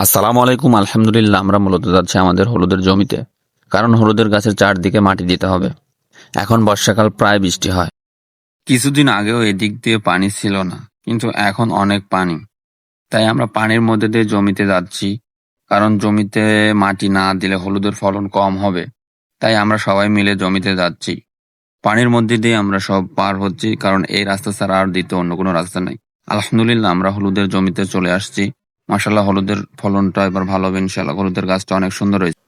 আসসালামু আলাইকুম। আলহামদুলিল্লাহ, আমরা মূলত যাচ্ছি আমাদের হলুদের জমিতে, কারণ হলুদের গাছের চারদিকে মাটি দিতে হবে। এখন বর্ষাকাল, প্রায় বৃষ্টি হয়। কিছুদিন আগেও এদিক দিয়ে পানি ছিল না, কিন্তু এখন অনেক পানি। তাই আমরা পানির মধ্যে দিয়ে জমিতে যাচ্ছি, কারণ জমিতে মাটি না দিলে হলুদের ফলন কম হবে। তাই আমরা সবাই মিলে জমিতে যাচ্ছি। পানির মধ্যে দিয়ে আমরা সব পার হচ্ছি, কারণ এই রাস্তা ছাড়া আর দ্বিতীয় অন্য কোনো রাস্তা নেই। আলহামদুলিল্লাহ, আমরা হলুদের জমিতে চলে আসছি। মাশাল্লাহ, হলুদের ফলনটা এবার ভালো হবে ইনশাল্লাহ। হলুদের গাছটা অনেক সুন্দর হয়েছে।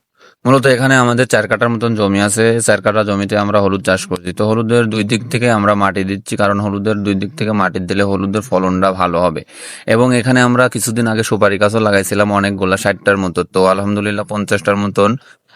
মূলত এখানে আমাদের 4 কাঠার মতন জমি আছে। 4 কাঠা জমিতে আমরা হলুদ চাষ করছি। তো হলুদের 2 দিক থেকে আমরা মাটি দিচ্ছি, কারণ হলুদের 2 দিক থেকে মাটি দিলে হলুদের ফলনটা ভালো হবে। এবং এখানে আমরা কিছুদিন আগে সুপারি গাছও লাগাইছিলাম অনেকগুলা, 60টার মতো। তো আলহামদুলিল্লাহ 50টার মতন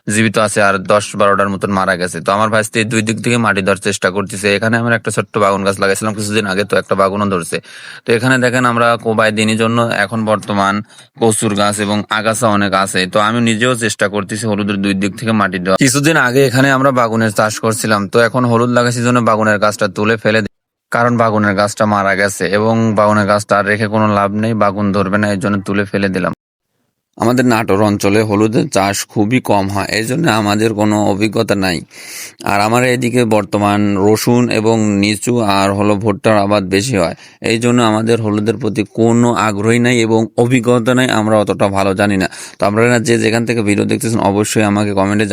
জীবিত আছে, আর 10-12টার মতন মারা গেছে। তো আমার ভাইস্তে 2 দিক থেকে মাটি দেওয়ার চেষ্টা করতেছে। এখানে আমরা একটা ছোট্ট বাগুন গাছ লাগাইছিলাম কিছুদিন আগে, তো একটা বাগুনও ধরছে। তো এখানে দেখেন আমরা কোবাই দিনের জন্য এখন বর্তমান কচুর গাছ এবং আগাছা অনেক আছে। তো আমি নিজেও চেষ্টা করতেছি হলুদের 2 দিক থেকে মাটি দেওয়া। কিছুদিন আগে এখানে আমরা বাগুনের চাষ করছিলাম, তো এখন হলুদ লাগাইছি জন্য বাগুনের গাছটা তুলে ফেলে দিই, কারণ বাগুনের গাছটা মারা গেছে এবং বাগুনের গাছটা আর রেখে কোনো লাভ নেই, বাগুন ধরবে না, এই জন্য তুলে ফেলে দিলাম। আমাদের নাটোর অঞ্চলে হলুদের চাষ খুবই কম হয়, এই জন্য আমাদের কোনো অভিজ্ঞতা নাই। আর আমার এদিকে বর্তমান রসুন এবং নিচু আর ভুট্টার আবাদ বেশি হয়। এই জন্য আমাদের হলুদের প্রতি কোনো আগ্রহী নাই এবং অভিজ্ঞতা নাই, আমরা অতটা ভালো জানি না। তো আপনারা যে যেখান থেকে ভিডিও দেখতেছেন অবশ্যই আমাকে কমেন্টে